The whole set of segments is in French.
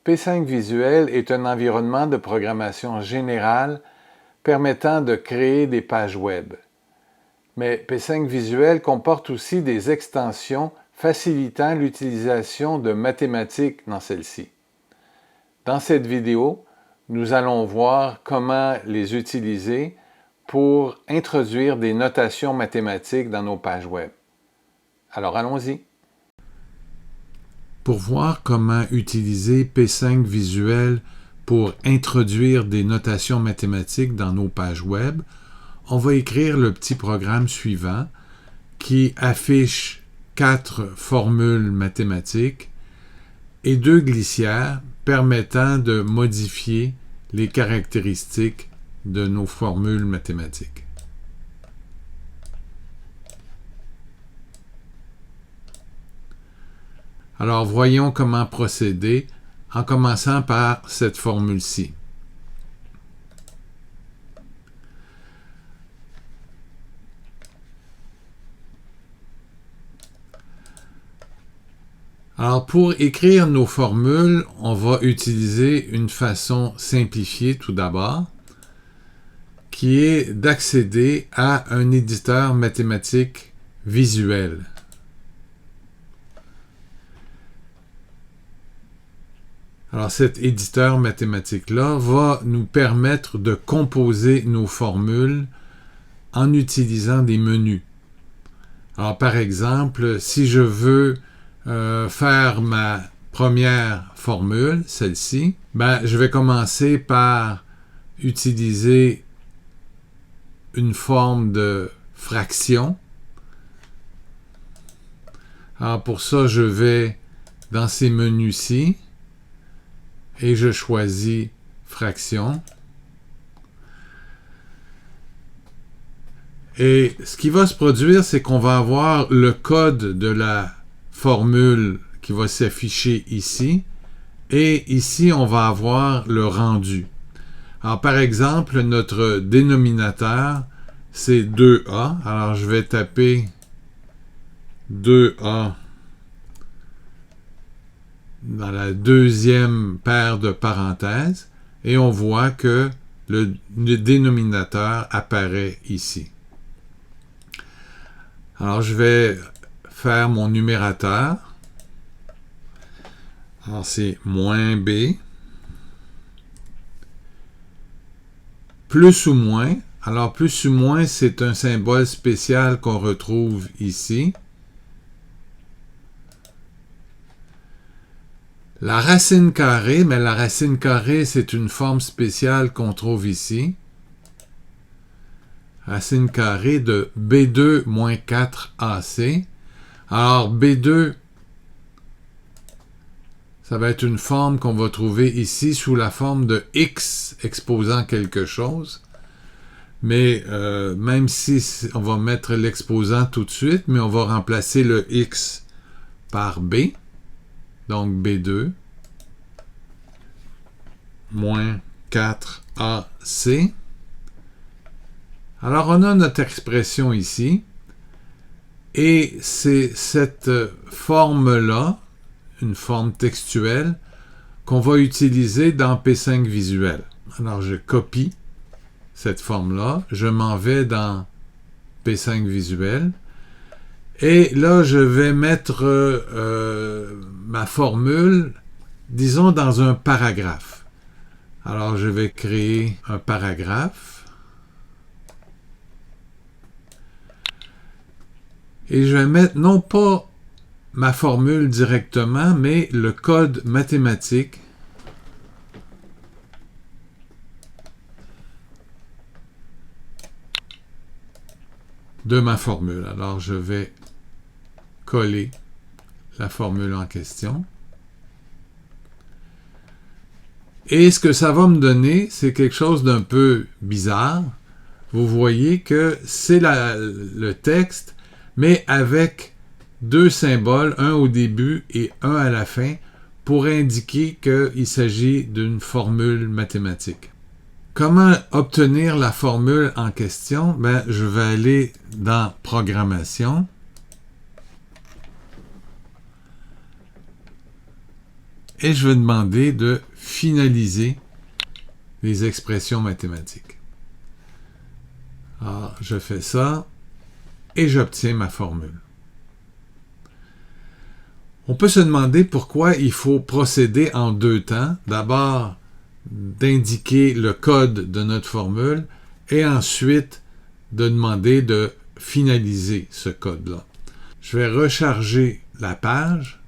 P5 Visuel est un environnement de programmation général permettant de créer des pages web. Mais P5 Visuel comporte aussi des extensions facilitant l'utilisation de mathématiques dans celle-ci. Dans cette vidéo, nous allons voir comment les utiliser pour introduire des notations mathématiques dans nos pages web. Alors allons-y. Pour voir comment utiliser P5 Visuel pour introduire des notations mathématiques dans nos pages web, on va écrire le petit programme suivant qui affiche 4 formules mathématiques et 2 glissières permettant de modifier les caractéristiques de nos formules mathématiques. Alors, voyons comment procéder en commençant par cette formule-ci. Alors, pour écrire nos formules, on va utiliser une façon simplifiée tout d'abord, qui est d'accéder à un éditeur mathématique visuel. Alors, cet éditeur mathématique-là va nous permettre de composer nos formules en utilisant des menus. Alors, par exemple, si je veux faire ma première formule, celle-ci, je vais commencer par utiliser une forme de fraction. Alors, pour ça, je vais dans ces menus-ci, et je choisis fraction. Et ce qui va se produire, c'est qu'on va avoir le code de la formule qui va s'afficher ici. Et ici, on va avoir le rendu. Alors, par exemple, notre dénominateur, c'est 2A. Alors, je vais taper 2A dans la deuxième paire de parenthèses, et on voit que le dénominateur apparaît ici. Alors, je vais faire mon numérateur. Alors, c'est moins B. Plus ou moins. Alors, plus ou moins, c'est un symbole spécial qu'on retrouve ici. La racine carrée, mais la racine carrée, c'est une forme spéciale qu'on trouve ici. Racine carrée de B2 moins 4AC. Alors, B2, ça va être une forme qu'on va trouver ici sous la forme de X exposant quelque chose. Mais même si on va mettre l'exposant tout de suite, mais on va remplacer le X par B. Donc, B2 moins 4AC. Alors, on a notre expression ici. Et c'est cette forme-là, une forme textuelle, qu'on va utiliser dans P5 Visuel. Alors, je copie cette forme-là. Je m'en vais dans P5 Visuel. Et là, je vais mettre ma formule, disons, dans un paragraphe. Alors, je vais créer un paragraphe. Et je vais mettre non pas ma formule directement, mais le code mathématique de ma formule. Alors, je vais coller la formule en question. Et ce que ça va me donner, c'est quelque chose d'un peu bizarre. Vous voyez que c'est le texte, mais avec 2 symboles, un au début et un à la fin, pour indiquer qu'il s'agit d'une formule mathématique. Comment obtenir la formule en question? Je vais aller dans « Programmation ». et je vais demander de finaliser les expressions mathématiques. Alors, je fais ça et j'obtiens ma formule. On peut se demander pourquoi il faut procéder en deux temps. D'abord, d'indiquer le code de notre formule et ensuite de demander de finaliser ce code-là. Je vais recharger la page.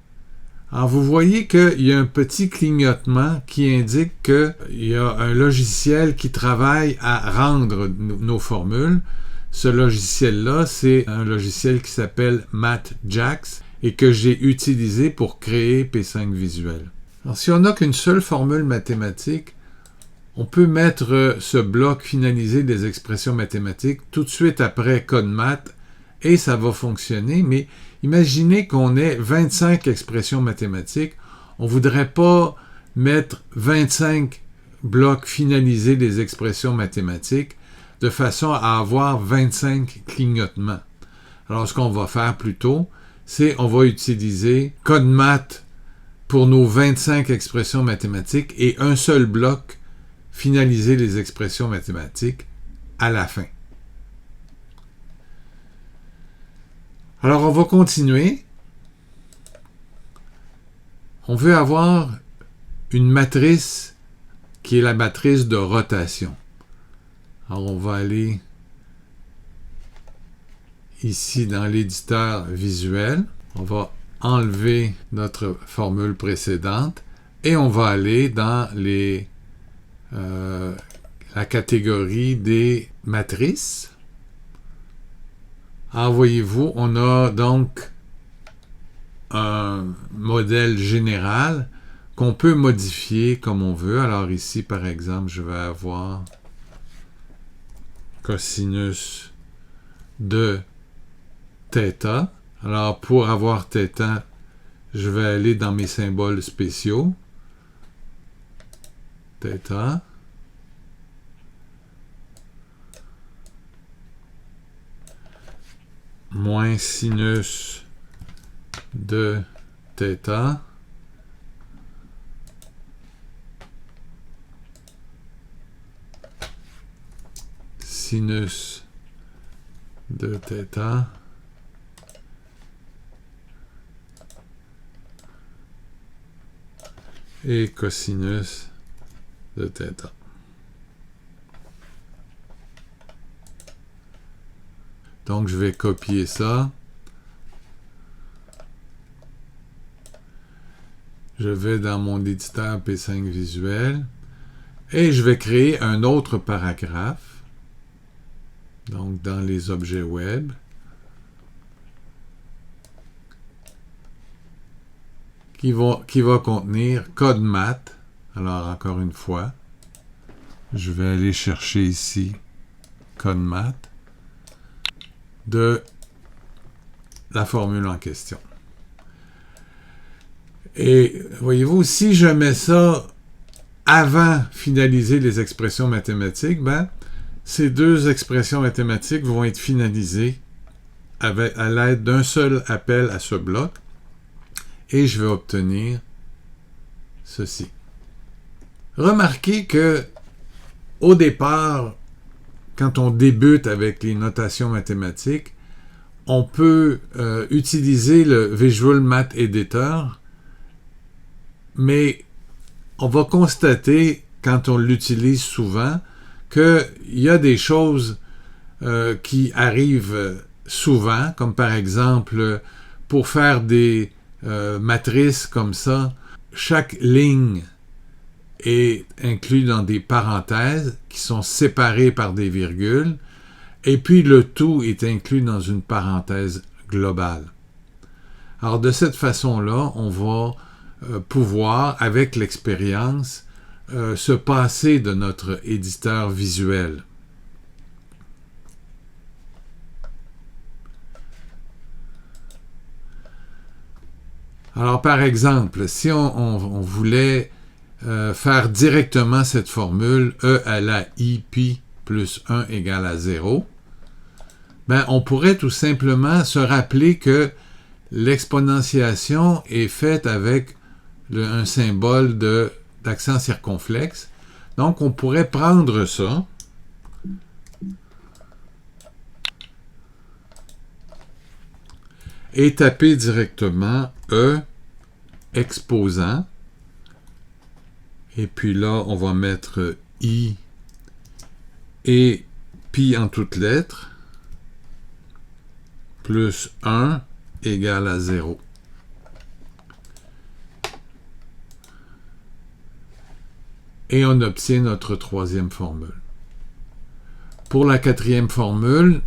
Alors, vous voyez qu'il y a un petit clignotement qui indique qu'il y a un logiciel qui travaille à rendre nos formules. Ce logiciel-là, c'est un logiciel qui s'appelle MathJax et que j'ai utilisé pour créer P5 Visuel. Alors, si on n'a qu'une seule formule mathématique, on peut mettre ce bloc finaliser des expressions mathématiques tout de suite après code math et ça va fonctionner, mais imaginez qu'on ait 25 expressions mathématiques. On ne voudrait pas mettre 25 blocs finaliser des expressions mathématiques de façon à avoir 25 clignotements. Alors, ce qu'on va faire plutôt, c'est on va utiliser code math pour nos 25 expressions mathématiques et un seul bloc finaliser les expressions mathématiques à la fin. Alors, on va continuer. On veut avoir une matrice qui est la matrice de rotation. Alors, on va aller ici dans l'éditeur visuel. On va enlever notre formule précédente et on va aller dans la catégorie des matrices. Alors, voyez-vous, on a donc un modèle général qu'on peut modifier comme on veut. Alors ici, par exemple, je vais avoir cosinus de θ. Alors, pour avoir θ, je vais aller dans mes symboles spéciaux. θ. Moins sinus de θ. Sinus de θ. Et cosinus de θ. Donc, je vais copier ça. Je vais dans mon éditeur P5 Visuel et je vais créer un autre paragraphe. Donc, dans les objets web. Qui va contenir code math. Alors, encore une fois, je vais aller chercher ici code math de la formule en question. Et voyez-vous, si je mets ça avant finaliser les expressions mathématiques, ces deux expressions mathématiques vont être finalisées à l'aide d'un seul appel à ce bloc. Et je vais obtenir ceci. Remarquez que au départ, quand on débute avec les notations mathématiques, on peut utiliser le Visual Math Editor, mais on va constater, quand on l'utilise souvent, qu'il y a des choses qui arrivent souvent, comme par exemple, pour faire des matrices comme ça, chaque ligne est inclus dans des parenthèses qui sont séparées par des virgules, et puis le tout est inclus dans une parenthèse globale. Alors, de cette façon-là, on va pouvoir, avec l'expérience, se passer de notre éditeur visuel. Alors, par exemple, si on voulait faire directement cette formule E à la I pi plus 1 égale à 0, on pourrait tout simplement se rappeler que l'exponentiation est faite avec un symbole d'accent circonflexe. Donc, on pourrait prendre ça et taper directement E exposant. Et puis là, on va mettre I et pi en toutes lettres, plus 1 égale à 0. Et on obtient notre troisième formule. Pour la quatrième formule,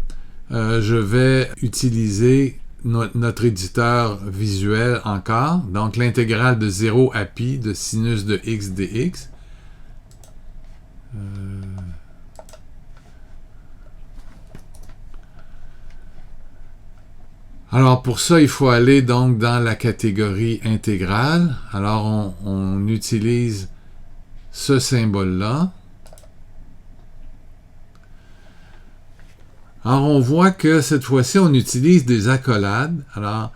je vais utiliser notre éditeur visuel encore, donc l'intégrale de 0 à pi de sinus de x dx. Alors pour ça, il faut aller donc dans la catégorie intégrale. Alors on utilise ce symbole-là. Alors, on voit que cette fois-ci, on utilise des accolades. Alors,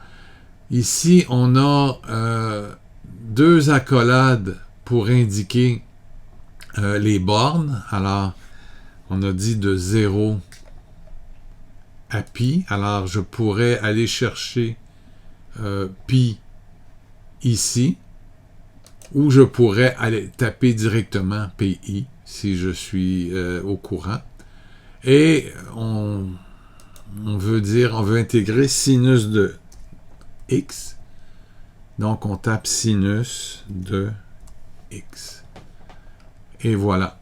ici, on a deux accolades pour indiquer les bornes. Alors, on a dit de 0 à pi. Alors, je pourrais aller chercher pi ici, ou je pourrais aller taper directement pi si je suis au courant. Et on veut intégrer sinus de x. Donc, on tape sinus de x. Et voilà.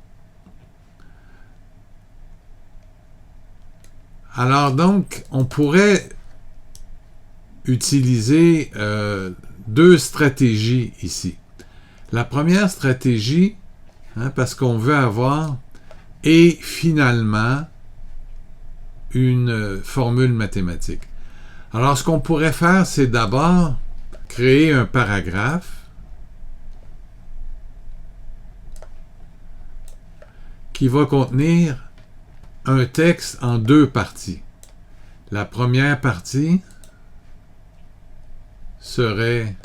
Alors, donc, on pourrait utiliser deux stratégies ici. La première stratégie, parce qu'on veut avoir et finalement une formule mathématique. Alors, ce qu'on pourrait faire, c'est d'abord créer un paragraphe qui va contenir un texte en deux parties. La première partie serait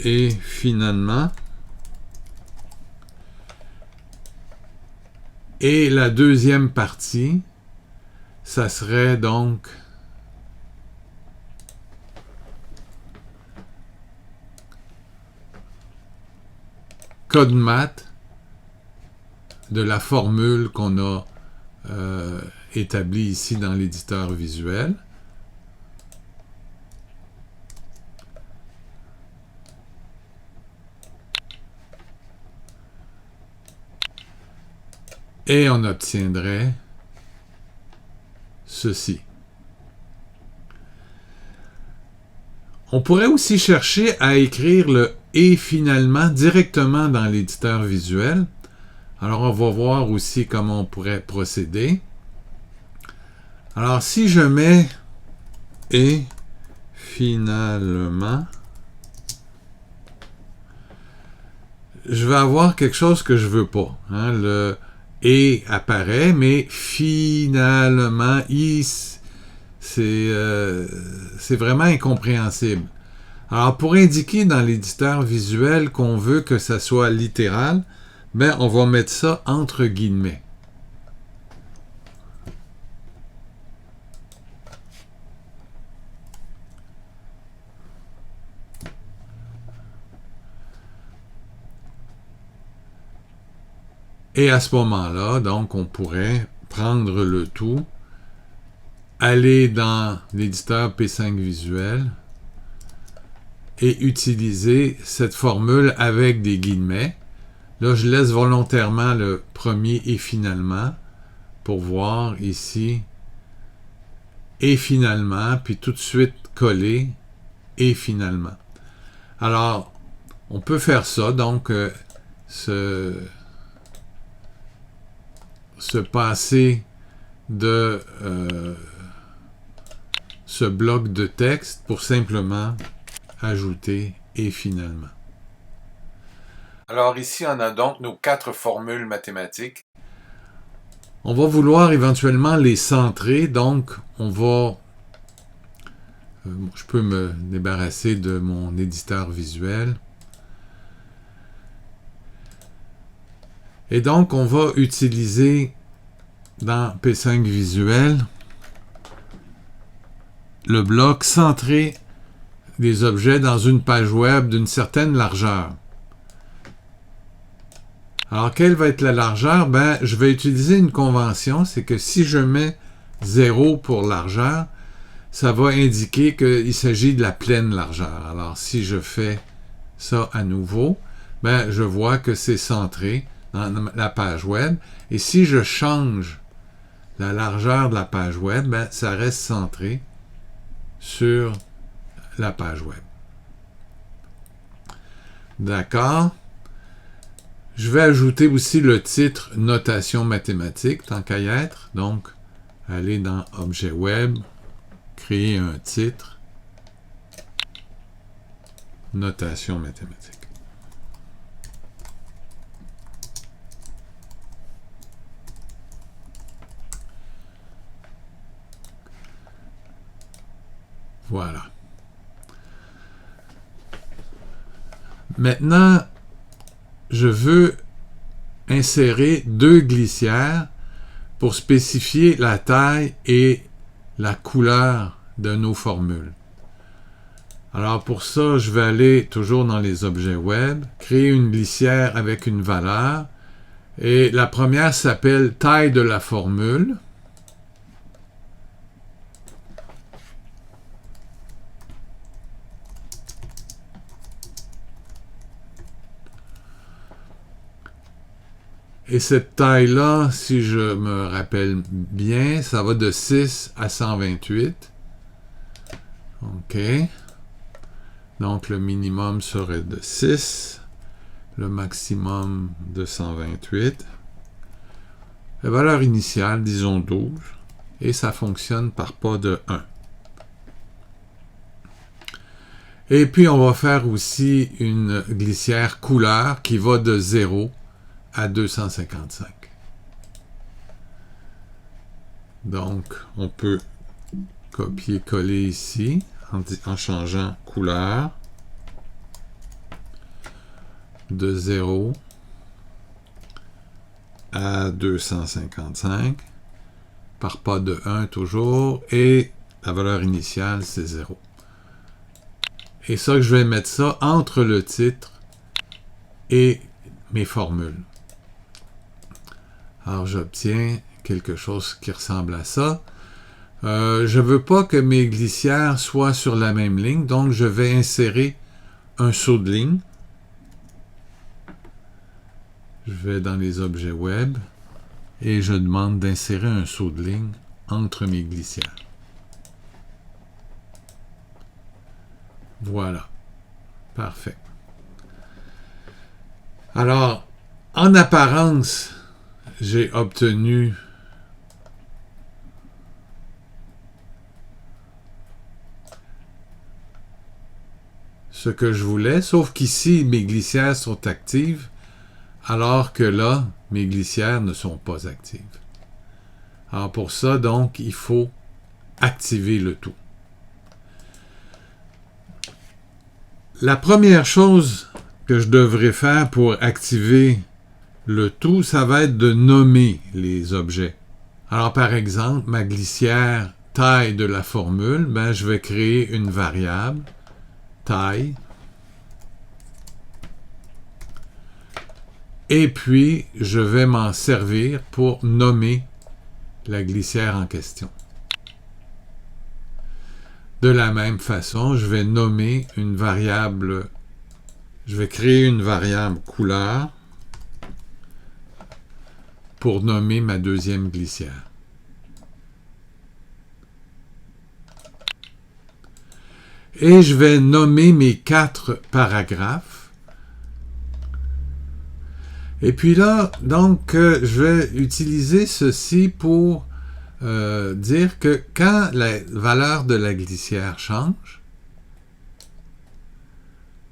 et finalement. Et la deuxième partie, ça serait donc code maths de la formule qu'on a établie ici dans l'éditeur visuel. Et on obtiendrait ceci. On pourrait aussi chercher à écrire le « et finalement » directement dans l'éditeur visuel. Alors, on va voir aussi comment on pourrait procéder. Alors, si je mets « et finalement », je vais avoir quelque chose que je ne veux pas. Le et apparaît, mais finalement, c'est vraiment incompréhensible. Alors, pour indiquer dans l'éditeur visuel qu'on veut que ça soit littéral, ben, on va mettre ça entre guillemets. Et à ce moment-là, donc, on pourrait prendre le tout, aller dans l'éditeur P5 visuel et utiliser cette formule avec des guillemets. Là, je laisse volontairement le premier et finalement pour voir ici et finalement, puis tout de suite coller et finalement. Alors, on peut faire ça, donc se passer de ce bloc de texte pour simplement ajouter et finalement. Alors ici, on a donc nos 4 formules mathématiques. On va vouloir éventuellement les centrer, donc on va je peux me débarrasser de mon éditeur visuel. Et donc, on va utiliser dans P5 Visuel le bloc centré des objets dans une page web d'une certaine largeur. Alors, quelle va être la largeur? Ben, je vais utiliser une convention, c'est que si je mets 0 pour largeur, ça va indiquer qu'il s'agit de la pleine largeur. Alors, si je fais ça à nouveau, ben, je vois que c'est centré dans la page web. Et si je change la largeur de la page web, ben, ça reste centré sur la page web. D'accord? Je vais ajouter aussi le titre notation mathématique, tant qu'à y être. Donc, aller dans Objet web, créer un titre, notation mathématique. Voilà. Maintenant, je veux insérer 2 glissières pour spécifier la taille et la couleur de nos formules. Alors pour ça, je vais aller toujours dans les objets web, créer une glissière avec une valeur, et la première s'appelle taille de la formule. Et cette taille-là, si je me rappelle bien, ça va de 6 à 128. OK. Donc, le minimum serait de 6, le maximum de 128. La valeur initiale, disons 12, et ça fonctionne par pas de 1. Et puis, on va faire aussi une glissière couleur qui va de 0 à 255. Donc, on peut copier-coller ici en changeant couleur de 0 à 255 par pas de 1 toujours, et la valeur initiale, c'est 0. Et ça, je vais mettre ça entre le titre et mes formules. Alors, j'obtiens quelque chose qui ressemble à ça. Je ne veux pas que mes glissières soient sur la même ligne, donc je vais insérer un saut de ligne. Je vais dans les objets web et je demande d'insérer un saut de ligne entre mes glissières. Voilà. Parfait. Alors, en apparence, j'ai obtenu ce que je voulais, sauf qu'ici, mes glissières sont actives, alors que là, mes glissières ne sont pas actives. Alors pour ça, donc, il faut activer le tout. La première chose que je devrais faire pour activer le tout, ça va être de nommer les objets. Alors, par exemple, ma glissière taille de la formule, ben, je vais créer une variable, taille, et puis je vais m'en servir pour nommer la glissière en question. De la même façon, je vais nommer une variable, je vais créer une variable couleur pour nommer ma deuxième glissière. Et je vais nommer mes 4 paragraphes. Et puis là, donc, je vais utiliser ceci pour dire que quand la valeur de la glissière change,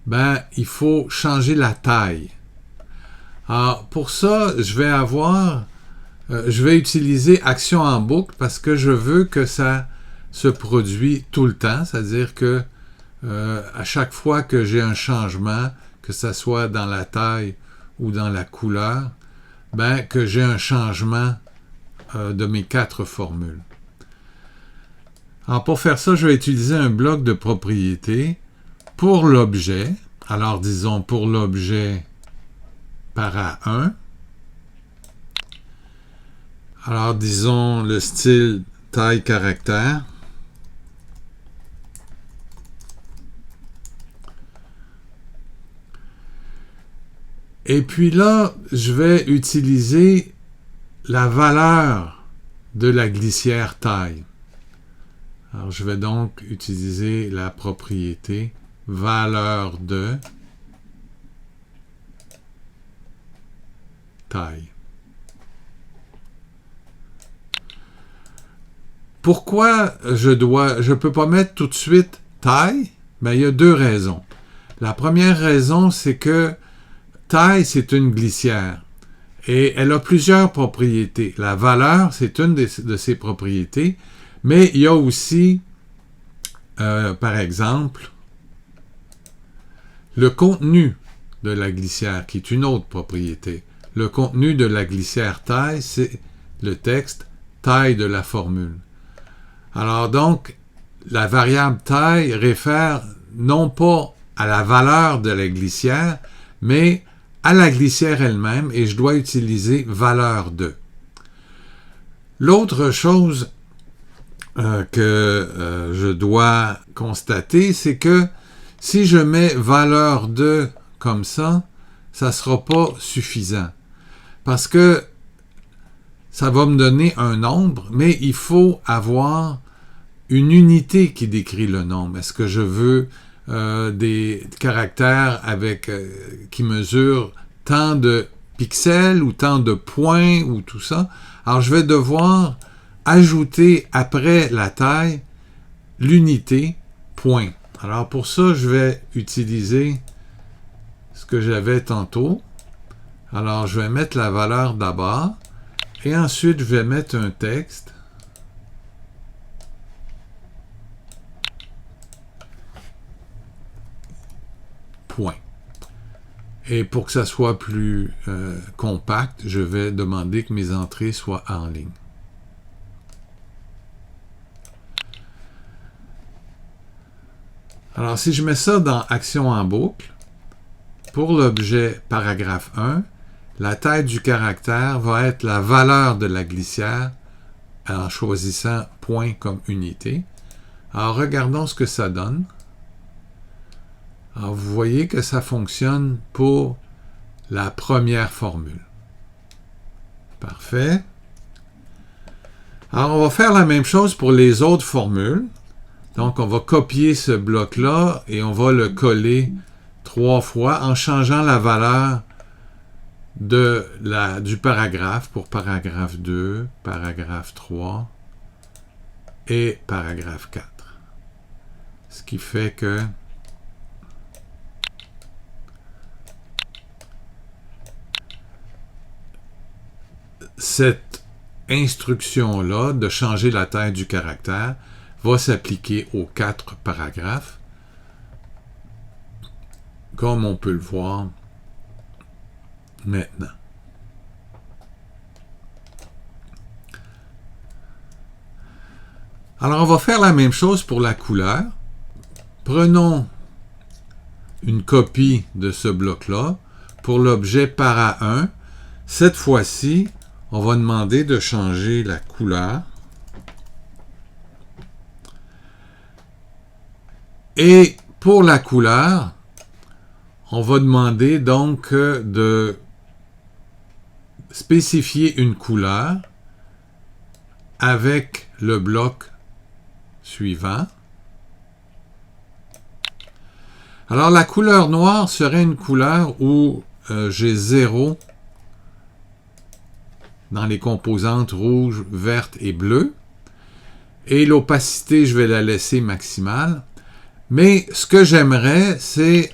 ben, il faut changer la taille. Alors, pour ça, je vais utiliser action en boucle parce que je veux que ça se produit tout le temps, c'est-à-dire que à chaque fois que j'ai un changement, que ce soit dans la taille ou dans la couleur, ben, que j'ai un changement de mes 4 formules. Alors pour faire ça, je vais utiliser un bloc de propriété pour l'objet. Alors disons pour l'objet para1. Alors disons le style taille caractère. Et puis là, je vais utiliser la valeur de la glissière taille. Alors, je vais donc utiliser la propriété valeur de taille. Pourquoi je peux pas mettre tout de suite taille? Ben, il y a 2 raisons. La première raison, c'est que taille, c'est une glissière. Et elle a plusieurs propriétés. La valeur, c'est une de ses propriétés. Mais il y a aussi, par exemple, le contenu de la glissière, qui est une autre propriété. Le contenu de la glissière taille, c'est le texte taille de la formule. Alors donc, la variable taille réfère non pas à la valeur de la glissière, mais à la glissière elle-même, et je dois utiliser valeur de. L'autre chose que je dois constater, c'est que si je mets valeur de comme ça ne sera pas suffisant. Parce que ça va me donner un nombre, mais il faut avoir une unité qui décrit le nombre. Est-ce que je veux des caractères qui mesurent tant de pixels ou tant de points ou tout ça? Alors, je vais devoir ajouter après la taille l'unité point. Alors, pour ça, je vais utiliser ce que j'avais tantôt. Alors, je vais mettre la valeur d'abord et ensuite, je vais mettre un texte. Point. Et pour que ça soit plus compact, je vais demander que mes entrées soient en ligne. Alors, si je mets ça dans Action en boucle, pour l'objet paragraphe 1, la taille du caractère va être la valeur de la glissière en choisissant point comme unité. Alors, regardons ce que ça donne. Alors, vous voyez que ça fonctionne pour la première formule. Parfait. Alors, on va faire la même chose pour les autres formules. Donc, on va copier ce bloc-là et on va le coller 3 fois en changeant la valeur du paragraphe pour paragraphe 2, paragraphe 3 et paragraphe 4. Ce qui fait que cette instruction-là de changer la taille du caractère va s'appliquer aux 4 paragraphes, comme on peut le voir maintenant. Alors, on va faire la même chose pour la couleur. Prenons une copie de ce bloc-là pour l'objet para1. Cette fois-ci, on va demander de changer la couleur. Et pour la couleur, on va demander donc de spécifier une couleur avec le bloc suivant. Alors, la couleur noire serait une couleur où j'ai 0 dans les composantes rouge, verte et bleue. Et l'opacité, je vais la laisser maximale. Mais ce que j'aimerais, c'est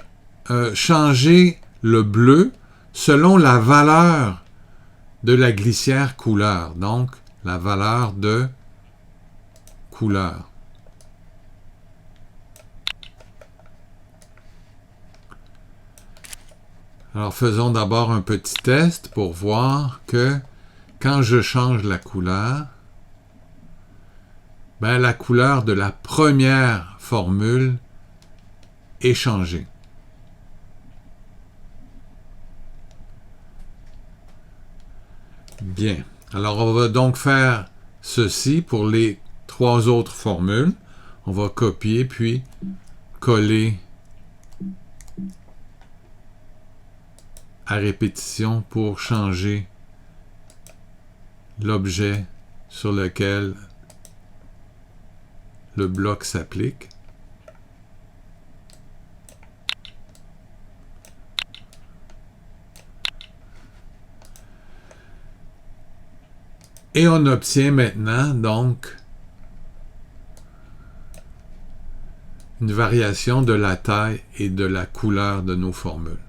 changer le bleu selon la valeur de la glissière couleur. Donc, la valeur de couleur. Alors faisons d'abord un petit test pour voir que quand je change la couleur, ben, la couleur de la première formule est changée. Bien. Alors, on va donc faire ceci pour les 3 autres formules. On va copier puis coller à répétition pour changer l'objet sur lequel le bloc s'applique. Et on obtient maintenant, donc, une variation de la taille et de la couleur de nos formules.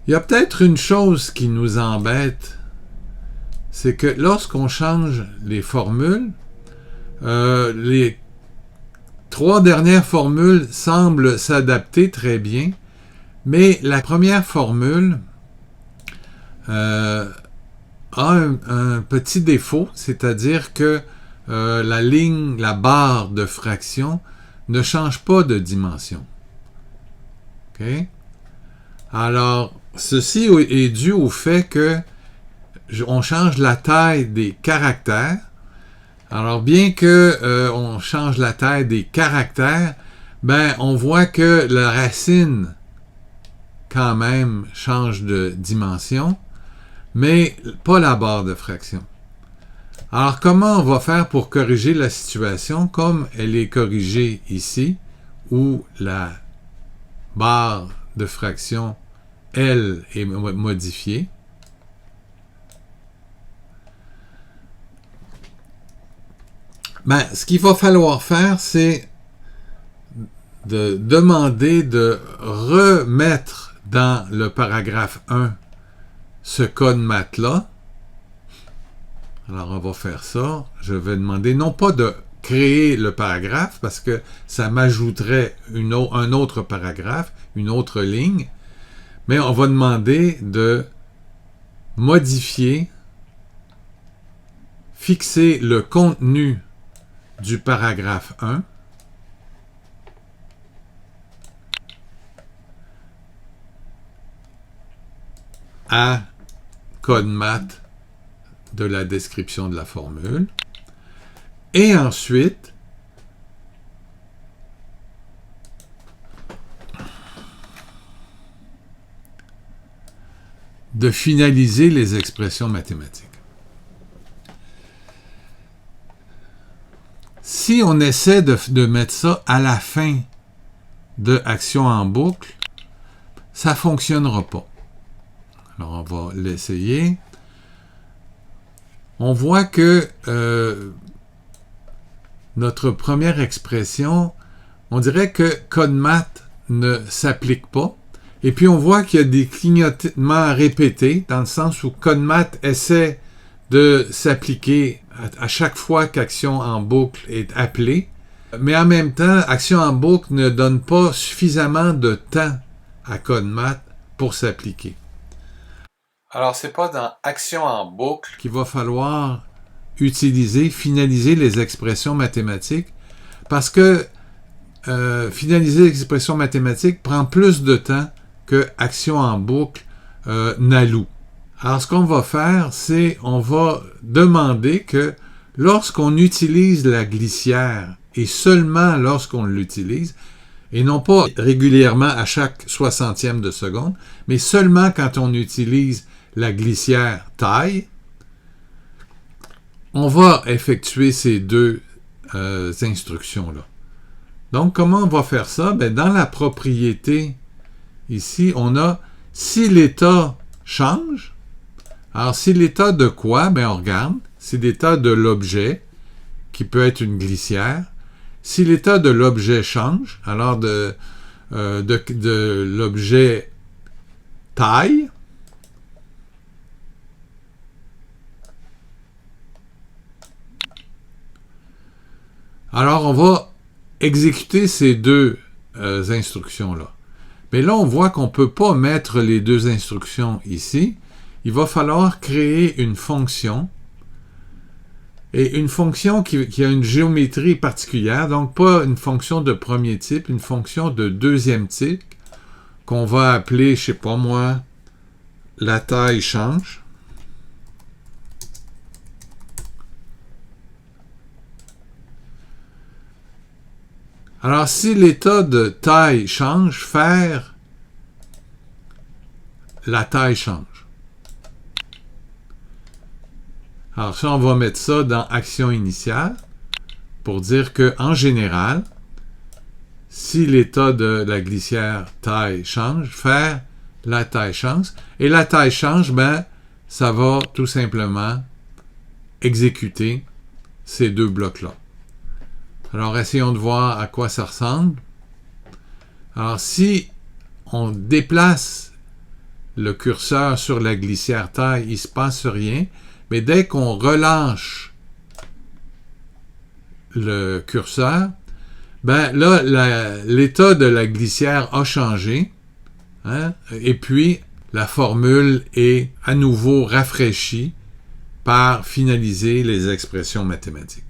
Il y a peut-être une chose qui nous embête, c'est que lorsqu'on change les formules, les 3 dernières formules semblent s'adapter très bien, mais la première formule a un petit défaut, c'est-à-dire que la barre de fraction ne change pas de dimension. Okay? Alors, ceci est dû au fait que on change la taille des caractères. Alors, bien que on change la taille des caractères, ben, on voit que la racine, quand même, change de dimension, mais pas la barre de fraction. Alors, comment on va faire pour corriger la situation comme elle est corrigée ici, où la barre de fraction, elle, est modifiée? Ben, ce qu'il va falloir faire, c'est de demander de remettre dans le paragraphe 1 ce code math-là. Alors, on va faire ça. Je vais demander non pas de créer le paragraphe, parce que ça m'ajouterait un autre paragraphe, une autre ligne, mais on va demander de modifier, fixer le contenu du paragraphe 1 à code math de la description de la formule. Et ensuite, de finaliser les expressions mathématiques. Si on essaie de mettre ça à la fin de action en boucle, ça ne fonctionnera pas. Alors, on va l'essayer. On voit que notre première expression, on dirait que code math ne s'applique pas. Et puis, on voit qu'il y a des clignotements répétés, dans le sens où code math essaie de s'appliquer à chaque fois qu'action en boucle est appelée. Mais en même temps, action en boucle ne donne pas suffisamment de temps à code math pour s'appliquer. Alors, c'est pas dans action en boucle qu'il va falloir finaliser les expressions mathématiques, parce que finaliser l'expression mathématique prend plus de temps que action en boucle n'alloue. Alors, ce qu'on va faire, c'est on va demander que lorsqu'on utilise la glissière, et seulement lorsqu'on l'utilise, et non pas régulièrement à chaque 60e de seconde, mais seulement quand on utilise la glissière taille, on va effectuer ces 2 instructions-là. Donc, comment on va faire ça? Ben, dans la propriété, ici, on a si l'état change. Alors, si l'état de quoi? Ben, on regarde. C'est l'état de l'objet, qui peut être une glissière. Si l'état de l'objet change, alors de l'objet taille, alors on va exécuter ces 2 instructions-là. Mais là, on voit qu'on ne peut pas mettre les deux instructions ici. Il va falloir créer une fonction. Et une fonction qui a une géométrie particulière, donc pas une fonction de premier type, une fonction de deuxième type, qu'on va appeler, je ne sais pas moi, la taille change. Alors, si l'état de taille change, faire la taille change. Alors, ça, on va mettre ça dans action initiale pour dire que, en général, si l'état de la glissière taille change, faire la taille change. Et la taille change, ben, ça va tout simplement exécuter ces deux blocs-là. Alors, essayons de voir à quoi ça ressemble. Alors, si on déplace le curseur sur la glissière taille, il ne se passe rien. Mais dès qu'on relâche le curseur, ben là, l'état de la glissière a changé. Hein? Et puis, la formule est à nouveau rafraîchie par finaliser les expressions mathématiques.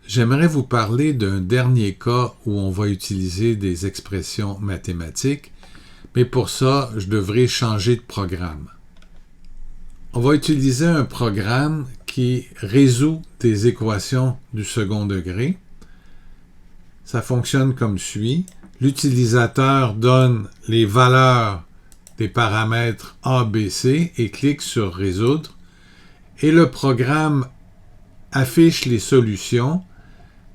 J'aimerais vous parler d'un dernier cas où on va utiliser des expressions mathématiques, mais pour ça, je devrais changer de programme. On va utiliser un programme qui résout des équations du second degré. Ça fonctionne comme suit. L'utilisateur donne les valeurs des paramètres A, B, C et clique sur « Résoudre ». Et le programme affiche les solutions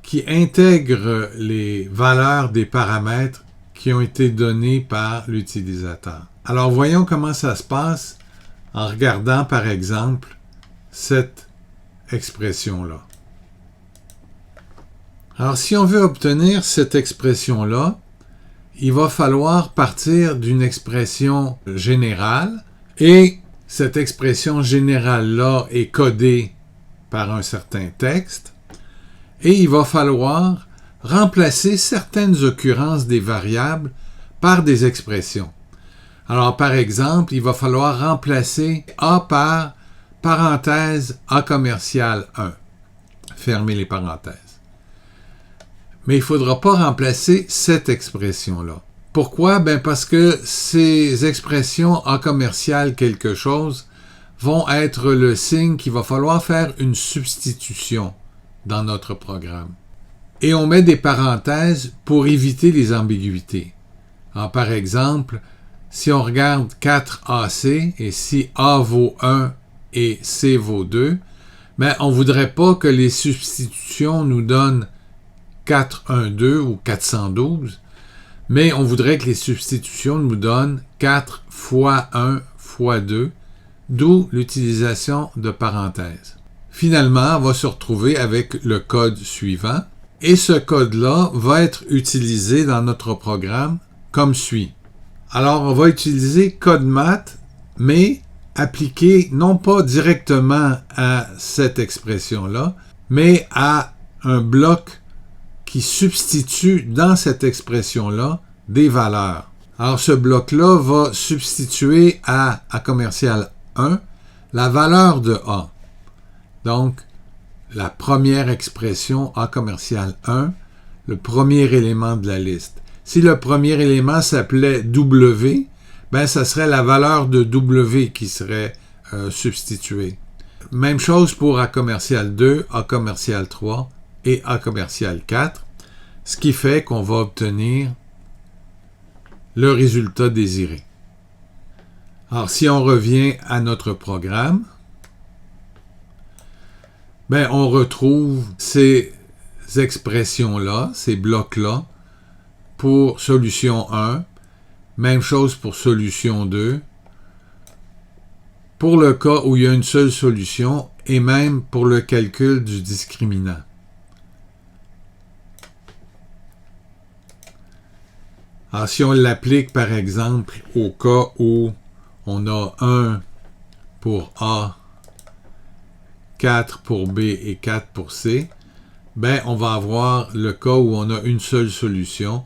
qui intègrent les valeurs des paramètres qui ont été donnés par l'utilisateur. Alors, voyons comment ça se passe en regardant, par exemple, cette expression-là. Alors, si on veut obtenir cette expression-là, il va falloir partir d'une expression générale et cette expression générale-là est codée par un certain texte et il va falloir remplacer certaines occurrences des variables par des expressions. Alors, par exemple, il va falloir remplacer A par parenthèse A commercial 1. Fermez les parenthèses. Mais il ne faudra pas remplacer cette expression-là. Pourquoi? Ben parce que ces expressions A commercial quelque chose vont être le signe qu'il va falloir faire une substitution dans notre programme. Et on met des parenthèses pour éviter les ambiguïtés. Alors, par exemple, si on regarde 4AC et si A vaut 1 et C vaut 2, ben on ne voudrait pas que les substitutions nous donnent 412 ou 412, mais on voudrait que les substitutions nous donnent 4 fois 1 fois 2, d'où l'utilisation de parenthèses. Finalement, on va se retrouver avec le code suivant, et ce code-là va être utilisé dans notre programme comme suit. Alors, on va utiliser code math, mais appliqué non pas directement à cette expression-là, mais à un bloc qui substitue dans cette expression-là des valeurs. Alors, ce bloc-là va substituer à A commercial 1 la valeur de A. Donc, la première expression A commercial 1, le premier élément de la liste. Si le premier élément s'appelait W, ben ça serait la valeur de W qui serait substituée. Même chose pour A commercial 2, A commercial 3 et A commercial 4, ce qui fait qu'on va obtenir le résultat désiré. Alors, si on revient à notre programme, ben, on retrouve ces expressions-là, ces blocs-là, pour solution 1, même chose pour solution 2, pour le cas où il y a une seule solution, et même pour le calcul du discriminant. Alors, si on l'applique, par exemple, au cas où on a 1 pour A, 4 pour B et 4 pour C, ben, on va avoir le cas où on a une seule solution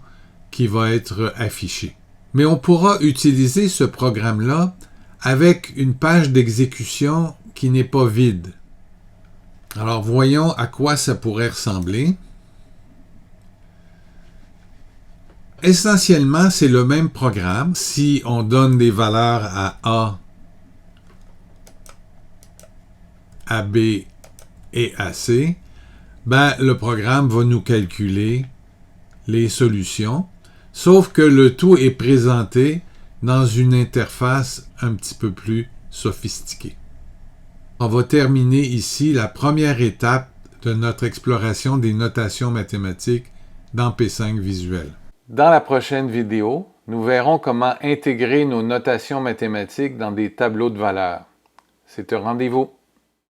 qui va être affiché. Mais on pourra utiliser ce programme-là avec une page d'exécution qui n'est pas vide. Alors voyons à quoi ça pourrait ressembler. Essentiellement, c'est le même programme. Si on donne des valeurs à B et à C, le programme va nous calculer les solutions, sauf que le tout est présenté dans une interface un petit peu plus sophistiquée. On va terminer ici la première étape de notre exploration des notations mathématiques dans P5 Visuel. Dans la prochaine vidéo, nous verrons comment intégrer nos notations mathématiques dans des tableaux de valeurs. C'est un rendez-vous.